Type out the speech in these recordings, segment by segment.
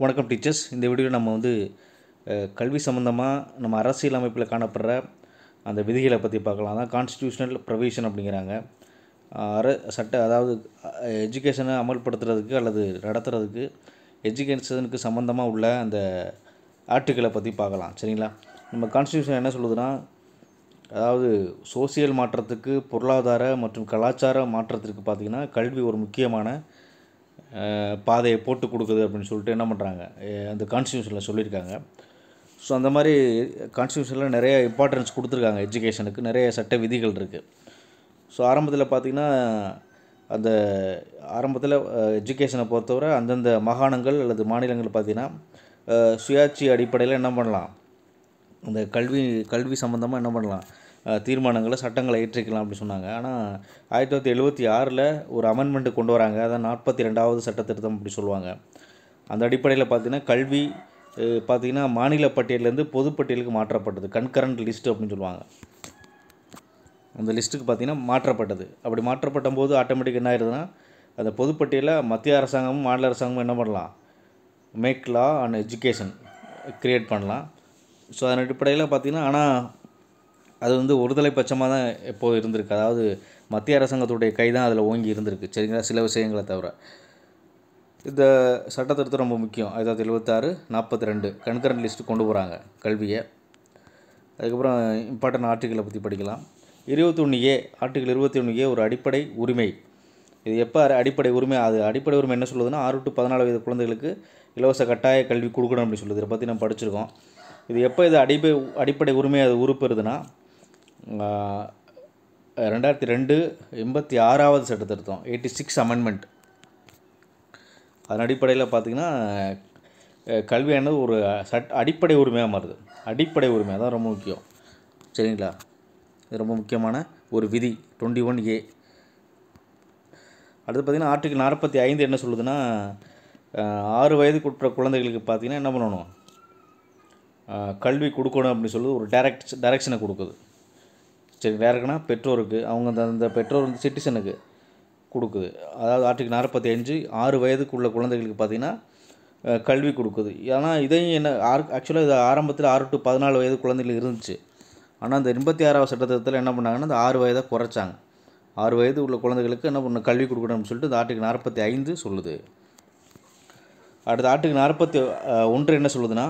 வணக்கம் டீச்சர்ஸ். இந்த வீடியோவில் நம்ம கல்வி சம்மந்தமாக நம்ம அரசியல் அமைப்பில் காணப்படுற அந்த விதிகளை பற்றி பார்க்கலாம். அதான் கான்ஸ்டியூஷனல் ப்ரொவிஷன் அப்படிங்கிறாங்க. அதாவது எஜுகேஷனை அமல்படுத்துறதுக்கு அல்லது நடத்துறதுக்கு எஜுகேஷனுக்கு சம்மந்தமாக உள்ள அந்த ஆர்டிக்கிளை பற்றி பார்க்கலாம். சரிங்களா? நம்ம கான்ஸ்டியூஷன் என்ன சொல்லுதுன்னா, அதாவது சோசியல் மாற்றத்துக்கு, பொருளாதார மற்றும் கலாச்சார மாற்றத்திற்கு பார்த்திங்கன்னா கல்வி ஒரு முக்கியமான பாதையை போட்டு கொடுக்குது அப்படின்னு சொல்லிட்டு என்ன பண்ணுறாங்க, அந்த கான்ஸ்டியூஷனில் சொல்லியிருக்காங்க. ஸோ அந்த மாதிரி கான்ஸ்டியூஷனில் நிறைய இம்பார்ட்டன்ஸ் கொடுத்துருக்காங்க. எஜுகேஷனுக்கு நிறைய சட்ட விதிகள் இருக்குது. ஸோ ஆரம்பத்தில் பார்த்திங்கன்னா, அந்த ஆரம்பத்தில் எஜுகேஷனை பொறுத்தவரை அந்தந்த மாகாணங்கள் அல்லது மாநிலங்கள் பார்த்திங்கன்னா சுயாட்சி அடிப்படையில் என்ன பண்ணலாம், அந்த கல்வி சம்மந்தமாக என்ன பண்ணலாம், தீர்மானங்களை சட்டங்களை ஏற்றிக்கலாம் அப்படின்னு சொன்னாங்க. ஆனால் 1976 ஒரு அமெண்ட்மெண்ட்டு கொண்டு வராங்க. அதான் 42வது சட்ட திருத்தம் அப்படி சொல்லுவாங்க. அந்த அடிப்படையில் பார்த்திங்கன்னா கல்வி பார்த்திங்கன்னா மாநில பட்டியலேருந்து பொதுப்பட்டியலுக்கு மாற்றப்பட்டது. கன்கரண்ட் லிஸ்ட்டு அப்படின்னு சொல்லுவாங்க. அந்த லிஸ்ட்டுக்கு பார்த்திங்கன்னா மாற்றப்பட்டது. அப்படி மாற்றப்பட்ட போது ஆட்டோமேட்டிக் என்ன ஆயிடுதுன்னா, அந்த பொதுப்பட்டியலில் மத்திய அரசாங்கமும் மாநில அரசாங்கமும் என்ன பண்ணலாம், make law and education create பண்ணலாம். ஸோ அதன் அடிப்படையில் பார்த்திங்கன்னா, ஆனால் அது ஒருதலை பட்சமாக தான் எப்போது இருந்திருக்கு. அதாவது மத்திய அரசாங்கத்துடைய கை தான் அதில் ஓங்கி இருந்திருக்கு. சரிங்களா? சில விஷயங்களை தவிர இந்த சட்டத்திருத்தம் ரொம்ப முக்கியம். 1976 42 கன்கரண்ட் லிஸ்ட்டு கொண்டு போகிறாங்க கல்வியை. அதுக்கப்புறம் இம்பார்ட்டன்ட் ஆர்டிக்கிளை பற்றி படிக்கலாம். 21A ஆர்டிக்கிள் 21A ஒரு அடிப்படை உரிமை. இது எப்போ அடிப்படை உரிமை, அது அடிப்படை உரிமை என்ன சொல்லுதுன்னா, 6 to 14 வயது குழந்தைகளுக்கு இலவச கட்டாய கல்வி கொடுக்கணும் அப்படின்னு சொல்லுது. இதை பற்றி நம்ம படிச்சிருக்கோம். இது எப்போ இது அடிப்படை உரிமை அது உறுப்புறுதுன்னா, 2002 86வது சட்ட திருத்தம் 86 அமெண்ட்மெண்ட். அதன் அடிப்படையில் பார்த்திங்கன்னா கல்வியானது ஒரு அடிப்படை உரிமையாக மாறுது. அடிப்படை உரிமை தான் ரொம்ப முக்கியம். சரிங்களா? இது ரொம்ப முக்கியமான ஒரு விதி 21A. அடுத்து பார்த்திங்கன்னா ஆர்டிக்கிள் 45 என்ன சொல்லுதுன்னா, 6 வயதுக்குட்பட்ட குழந்தைகளுக்கு பார்த்திங்கன்னா என்ன பண்ணணும், கல்வி கொடுக்கணும் அப்படின்னு சொல்லி ஒரு டைரக்ஷனை கொடுக்குது. சரி, டேரக்ட்னா பெற்றோருக்கு, அவங்க அந்த பெற்றோர் சிட்டிசனுக்கு கொடுக்குது. அதாவது ஆர்டிக்கிள் 45 6 வயதுக்கு உள்ள குழந்தைகளுக்கு பார்த்திங்கன்னா கல்வி கொடுக்குது. ஆனால் இதையும் என்ன ஆக்சுவலாக இது ஆரம்பத்தில் 6 to 14 வயது குழந்தைகள் இருந்துச்சு. ஆனால் அந்த 86வது சட்டத்தில் என்ன பண்ணாங்கன்னா, அந்த 6 வயதை குறைச்சாங்க. 6 வயது உள்ள குழந்தைகளுக்கு என்ன பண்ண கல்வி கொடுக்கணும்னு சொல்லிட்டு இந்த ஆர்டிக்கிள் 45 சொல்லுது. அடுத்த ஆர்டிக்கிள் 41 என்ன சொல்லுதுன்னா,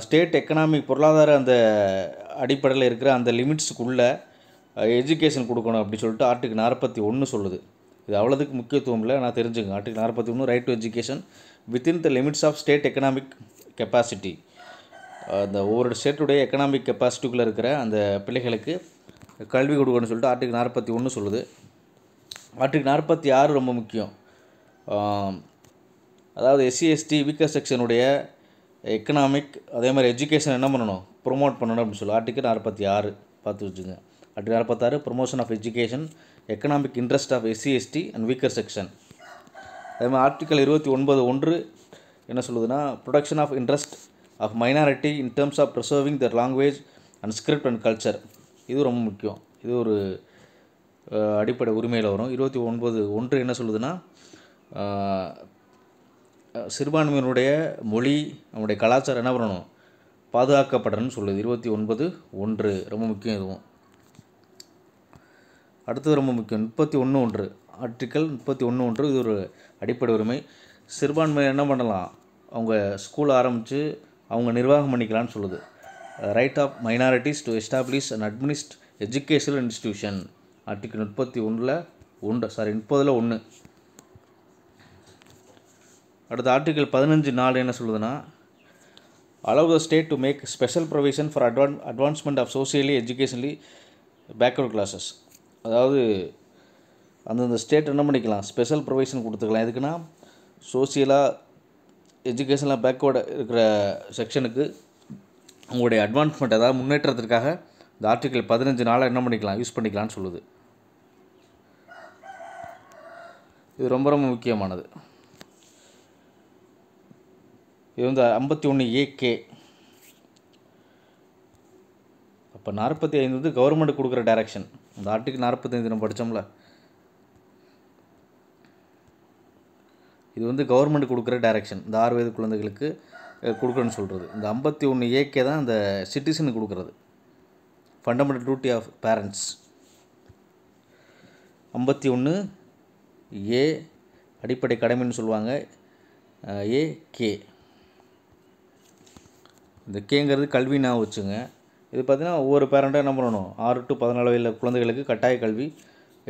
ஸ்டேட் எக்கனாமிக் பொருளாதார அந்த அடிப்படையில் இருக்கிற அந்த லிமிட்ஸுக்குள்ளே எஜுகேஷன் கொடுக்கணும் அப்படி சொல்லிட்டு ஆர்டிக்கிள் 41 சொல்லுது. இது அவ்வளோதுக்கு முக்கியத்துவம் இல்லை, நான் தெரிஞ்சுங்க. Article 41 right to education within the limits of state economic capacity. அந்த ஒவ்வொரு ஸ்டேட்டுடைய எக்கனாமிக் கெப்பாசிட்டிக்குள்ளே இருக்கிற அந்த பிள்ளைகளுக்கு கல்வி கொடுக்கணும்னு சொல்லிட்டு ஆர்டிக்கிள் 41 சொல்லுது. ஆர்டிக்கிள் 46 ரொம்ப முக்கியம். அதாவது SC/ST வீக்கர் செக்ஷனுடைய எக்கனாமிக் அதே மாதிரி எஜுகேஷன் என்ன பண்ணணும், ப்ரொமோட் பண்ணணும் அப்படின்னு சொல்லி ஆர்டிக்கிள் 46 பார்த்து வச்சுங்க. Article 46 promotion of education, economic interest of SC/ST and weaker section. அதே மாதிரி ஆர்டிக்கிள் 29(1) என்ன சொல்லுதுன்னா, protection of interest of minority in terms of preserving their language and script and culture. இது ரொம்ப முக்கியம். இது ஒரு அடிப்படை உரிமையில் வரும். 29(1) என்ன சொல்லுதுன்னா, சிறுபான்மையினுடைய மொழி, நம்முடைய கலாச்சாரம் என்ன பண்ணணும், பாதுகாக்கப்படணும்னு சொல்லுது. 29(1) ரொம்ப முக்கியம். இதுவும் அடுத்தது ரொம்ப முக்கியம். 31(1) ஆர்டிக்கல் 31(1) இது ஒரு அடிப்படை உரிமை. சிறுபான்மையை என்ன பண்ணலாம், அவங்க ஸ்கூல் ஆரம்பித்து அவங்க நிர்வாகம் பண்ணிக்கலான்னு சொல்லுது. Right of minorities to establish and administer educational institution. Article 30(1) அடுத்த ஆர்டிக்கல் 15(4) என்ன சொல்லுதுன்னா, allow the state to make special provision for advancement of socially educationally backward classes. அதாவது அந்தந்த ஸ்டேட் என்ன பண்ணிக்கலாம், ஸ்பெஷல் ப்ரொவிஷன் கொடுத்துக்கலாம். எதுக்குன்னா, சோசியலாக எஜுகேஷனில் பேக்வேர்டு இருக்கிற செக்ஷனுக்கு அவங்களுடைய அட்வான்ஸ்மெண்ட், அதாவது முன்னேற்றத்திற்காக இந்த ஆர்டிக்கல் 15(4) என்ன பண்ணிக்கலாம், யூஸ் பண்ணிக்கலாம்னு சொல்லுது. இது ரொம்ப ரொம்ப முக்கியமானது. இது 51AK. அப்போ 45 கவர்மெண்ட் கொடுக்குற டைரக்ஷன். அந்த ஆர்டிக்கிள் 45 நம்ம படித்தோம்ல, இது வந்து கவர்மெண்ட் கொடுக்குற டைரக்ஷன். இந்த 6 வயது குழந்தைகளுக்கு கொடுக்குறேன்னு சொல்கிறது. இந்த 51 ஏகே தான் இந்த சிட்டிசனுக்கு கொடுக்குறது. Fundamental duty of parents. 51 A அடிப்படை கடமைன்னு சொல்லுவாங்க. ஏகே, இந்த கேங்கிறது கல்வி ஞாபகம் வச்சுங்க. இது பார்த்திங்கன்னா ஒவ்வொரு பேரண்ட்டாக என்ன பண்ணணும், 6 to 14 வயதில் குழந்தைகளுக்கு கட்டாய கல்வி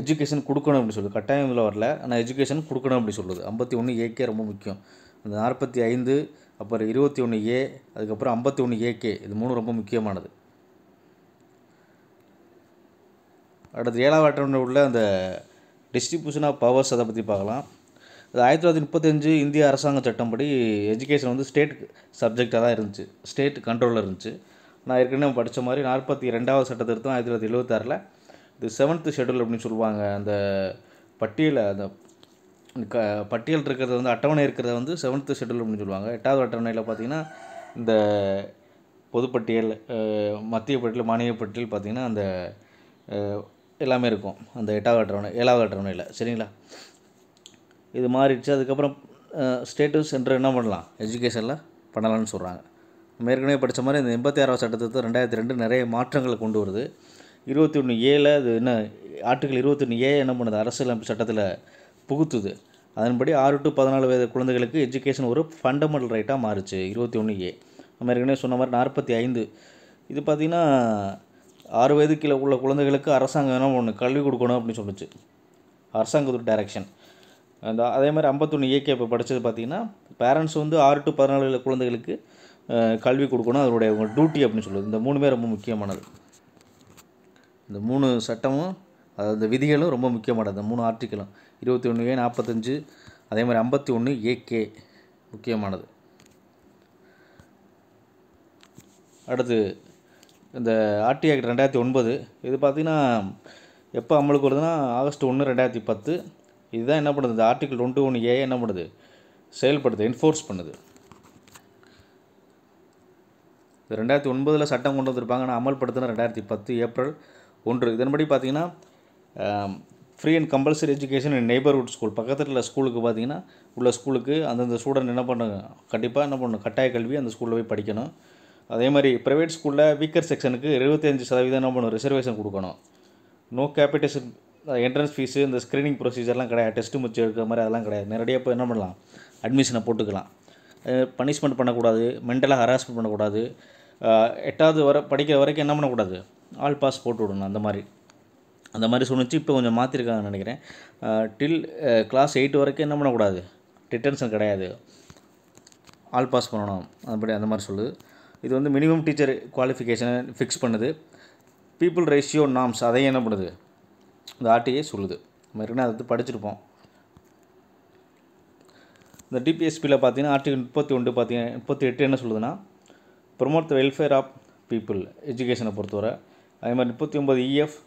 எஜுகேஷன் கொடுக்கணும் அப்படின்னு சொல்லுது. கட்டாயம் இதில் வரல, ஆனால் எஜுகேஷன் கொடுக்கணும் அப்படி சொல்லுது. 51 ஏகே ரொம்ப முக்கியம். அந்த 45, அப்புறம் 21 ஏ, அதுக்கப்புறம் 51 ஏகே, இது 3 ரொம்ப முக்கியமானது. அடுத்து 7வது அட்டவணை உள்ள அந்த டிஸ்ட்ரிபியூஷன் ஆஃப் பவர்ஸ், அதை பற்றி பார்க்கலாம். அது 1935 இந்திய அரசாங்க சட்டம்படி எஜுகேஷன் வந்து ஸ்டேட் சப்ஜெக்டாக தான் இருந்துச்சு, ஸ்டேட் கண்ட்ரோலில் இருந்துச்சு. நான் ஏற்கனவே படித்த மாதிரி 42வது சட்ட திருத்தம் 1976 இது 7th ஷெட்யூல் அப்படின்னு சொல்லுவாங்க. அந்த பட்டியல், அந்த பட்டியல் இருக்கிறது வந்து அட்டவணை இருக்கிறத வந்து 7th ஷெட்யூல் அப்படின்னு சொல்லுவாங்க. 8வது அட்டவணையில் பார்த்திங்கன்னா இந்த பொதுப்பட்டியல், மத்திய பட்டியல், மாநில பட்டியல் பார்த்திங்கன்னா அந்த எல்லாமே இருக்கும் அந்த 8வது அட்டவணை 7வது அட்டவணையில். சரிங்களா, இது மாறிடுச்சு. அதுக்கப்புறம் ஸ்டேட்டு சென்டர் என்ன பண்ணலாம், எஜுகேஷனில் பண்ணலான்னு சொல்கிறாங்க. நம்ம ஏற்கனவே படித்த மாதிரி இந்த 86வது சட்டத்திருத்தம் 2002 நிறைய மாற்றங்களை கொண்டு வருது. 21 ஏல அது என்ன, ஆர்டிகல் 21 ஏ என்ன பண்ணுது, அரசியலமைப்பு சட்டத்தில் புகுத்துது. அதன்படி 6 to 14 வயது குழந்தைகளுக்கு எஜுகேஷன் ஒரு ஃபண்டமெண்டல் ரைட்டாக மாறுச்சு 21 ஏ. நம்ம ஏற்கனவே சொன்ன மாதிரி 45 இது பார்த்திங்கன்னா 6 வயது கீழே உள்ள குழந்தைகளுக்கு அரசாங்கம் என்ன பண்ணணும், கல்வி கொடுக்கணும் அப்படின்னு சொல்லிச்சு, அரசாங்கத்தோட டைரக்ஷன். அதே மாதிரி 51 ஏகே இப்போ படித்தது பார்த்திங்கன்னா பேரண்ட்ஸ் வந்து 6 to 14 வயது குழந்தைகளுக்கு கல்வி கொடுக்கணும், அதனுடைய டியூட்டி அப்படின்னு சொல்லுது. இந்த 3மே ரொம்ப முக்கியமானது. இந்த 3 சட்டமும், அதாவது விதிகளும் ரொம்ப முக்கியமானது. இந்த 3 ஆர்டிக்கலும் 21 ஏ, 45, அதே மாதிரி 51 ஏகே முக்கியமானது. அடுத்து இந்த ஆர்டி ஆக்ட் 2009 இது பார்த்திங்கன்னா எப்போ அமலுக்கு வருதுன்னா ஆகஸ்ட் 1, 2010. இதுதான் என்ன பண்ணுது, இந்த ஆர்டிகல் 21 ஏ என்ன பண்ணுது, செயல்படுது, என்ஃபோர்ஸ் பண்ணுது. 2009 சட்டம் கொண்டு வந்திருப்பாங்க, ஆனால் அமல்படுத்தின 2010 ஏப்ரல் 1. இதன்படி பார்த்திங்கன்னா free and compulsory education in neighbourhood school, பக்கத்தில் உள்ள ஸ்கூலுக்கு பார்த்திங்கன்னா உள்ள ஸ்கூலுக்கு அந்தந்த ஸ்டூடெண்ட் என்ன பண்ணுங்க, கண்டிப்பாக என்ன பண்ணணும், கட்டாய கல்வி அந்த ஸ்கூலில் போய் படிக்கணும். அதே மாதிரி ப்ரைவேட் ஸ்கூலில் வீக்கர் செக்ஷனுக்கு 75% என்ன பண்ணணும், ரிசர்வேஷன் கொடுக்கணும். நோ கேபிட்டேஷன், என்ட்ரன்ஸ் ஃபீஸு, இந்த ஸ்க்ரீனிங் ப்ரொசீஜர்லாம் கிடையாது, டெஸ்ட்டு முடிச்சு எடுக்கிற மாதிரி அதெல்லாம் கிடையாது. நேரடியாக இப்போ என்ன பண்ணலாம், அட்மிஷனை போட்டுக்கலாம். பனிஷ்மெண்ட் பண்ணக்கூடாது, மென்டலாக ஹராஸ்மெண்ட் பண்ணக்கூடாது. 8வது வரை படிக்கிற வரைக்கும் என்ன பண்ணக்கூடாது, ஆல் பாஸ் போட்டு விடணும். அந்த மாதிரி சொன்னிச்சு. இப்போ கொஞ்சம் மாற்றிருக்காங்கன்னு நினைக்கிறேன். டில் கிளாஸ் 8 வரைக்கும் என்ன பண்ணக்கூடாது, டிட்டன்ஷன் கிடையாது, ஆல் பாஸ் பண்ணணும், அதுபடி அந்த மாதிரி சொல்லுது. இது வந்து மினிமம் டீச்சர் குவாலிஃபிகேஷனை ஃபிக்ஸ் பண்ணுது. பீப்புள் ரேஷியோ நார்ம்ஸ் அதையும் என்ன பண்ணுது, இந்த ஆர்டிஏ சொல்லுது. நம்ம ஏற்கனவே அதை படிச்சிருப்போம். இந்த டிபிஎஸ்பியில் பார்த்தீங்கன்னா ஆர்டிகல் 31 பார்த்தீங்கன்னா 38 என்ன சொல்லுதுன்னா, promote the welfare of people எஜுகேஷனை பொறுத்தவரை. அதே மாதிரி 39 EF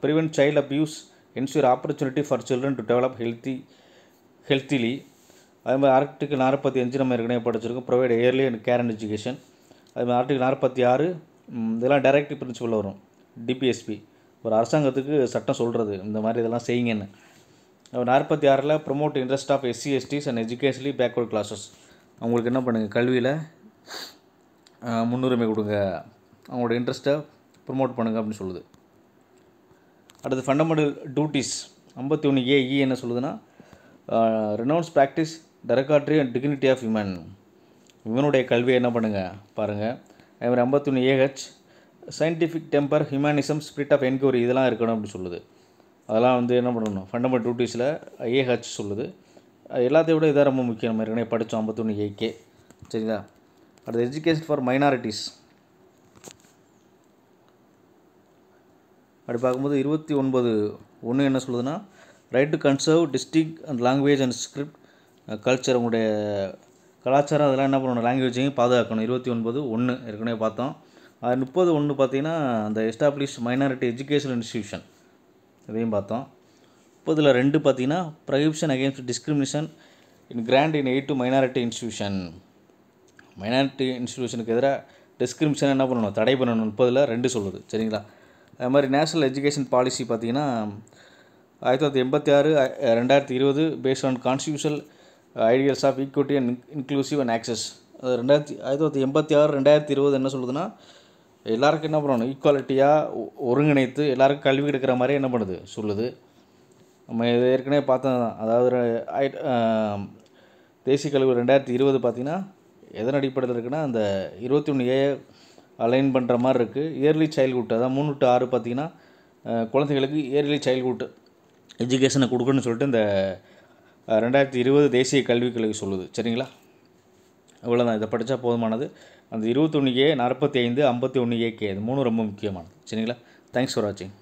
prevent child abuse, ensure opportunity for children to develop healthily. அதே மாதிரி ஆர்டிகல் 45 நம்ம ஏற்கனவே படிச்சிருக்கோம், provide early and care and education. அது மாதிரி ஆர்டிகல் 46 இதெல்லாம் டைரக்டிவ் பிரின்சிபல் வரும். டிபிஎஸ்பி ஒரு அரசாங்கத்துக்கு சட்டம் சொல்கிறது, இந்த மாதிரி இதெல்லாம் செய்யுங்கன்னு. 46 promote interest of SC STs and educationally backward classes, அவங்களுக்கு என்ன பண்ணுங்கள், கல்வியில் முன்னுரிமை கொடுங்க, அவங்களோட இன்ட்ரெஸ்ட்டை ப்ரொமோட் பண்ணுங்கள் அப்படின்னு சொல்லுது. அடுத்து ஃபண்டமெண்டல் டியூட்டிஸ் 51 ஏஇ என்ன சொல்லுதுன்னா, renounce practice derogatory and dignity of human, இவனுடைய கல்வியை என்ன பண்ணுங்கள் பாருங்கள். அதே மாதிரி 51 AH scientific temper, humanism, spirit of enquiry, இதெல்லாம் இருக்கணும் அப்படின்னு சொல்லுது. அதெல்லாம் வந்து என்ன பண்ணணும், ஃபண்டமெண்டல் டியூட்டிஸில் ஏஹெச் சொல்லுது. எல்லாத்தையும் விட இதான் ரொம்ப முக்கியம். நம்ம ஏற்கனவே படித்தோம் 51 ஏகே. சரிங்களா, அடுத்து எஜுகேஷன் ஃபார் மைனாரிட்டிஸ். அப்படி பார்க்கும்போது 29(1) என்ன சொல்லுதுன்னா, right to conserve district and language and script culture, உங்களுடைய கலாச்சாரம் அதெல்லாம் என்ன பண்ணணும், லாங்குவேஜையும் பாதுகாக்கணும். 29(1) ஏற்கனவே பார்த்தோம். அது 30(1) பார்த்தீங்கன்னா அந்த எஸ்டாப்ளிஷ் மைனாரிட்டி எஜுகேஷனல் இன்ஸ்டியூஷன், இதையும் பார்த்தோம். 30(2) பார்த்தீங்கன்னா prohibition against discrimination in grant in aid to minority institution, minority இன்ஸ்டியூஷனுக்கு எதிராக டிஸ்கிரிமினேஷன் என்ன பண்ணணும், தடை பண்ணணும். 30(2) சொல்லுது. சரிங்களா, அது மாதிரி நேஷ்னல் எஜுகேஷன் பாலிசி பார்த்தீங்கன்னா 1986 2020 based on constitutional ideals of equity and inclusive and access. அது 1986 2020 என்ன சொல்லுதுன்னா, எல்லாருக்கும் என்ன பண்ணணும், ஈக்குவாலிட்டியாக ஒருங்கிணைத்து எல்லாருக்கும் கல்வி கிடைக்கிற மாதிரி என்ன பண்ணுது சொல்லுது. நம்ம இது ஏற்கனவே பார்த்தது தான். அதாவது தேசிய கல்வி 2020 பார்த்திங்கன்னா எதன் அடிப்படையில் இருக்குன்னா, அந்த 21A அலைன் பண்ணுற மாதிரி இருக்குது. இயர்லி சைல்ட்ஹுட், அதான் 3 to 6 பார்த்திங்கன்னா குழந்தைகளுக்கு இயர்லி சைல்ட்ஹுட் எஜுகேஷனை கொடுக்கணும்னு சொல்லிட்டு இந்த 2020 தேசிய கல்விக் கொள்கை சொல்லுது. சரிங்களா, இவ்வளோதான். இதை படித்தா போதுமானது. அந்த 21A, 45, 51AK இது 3 ரொம்ப முக்கியமானது. சரிங்களா, தேங்க்ஸ் ஃபார் வாட்சிங்.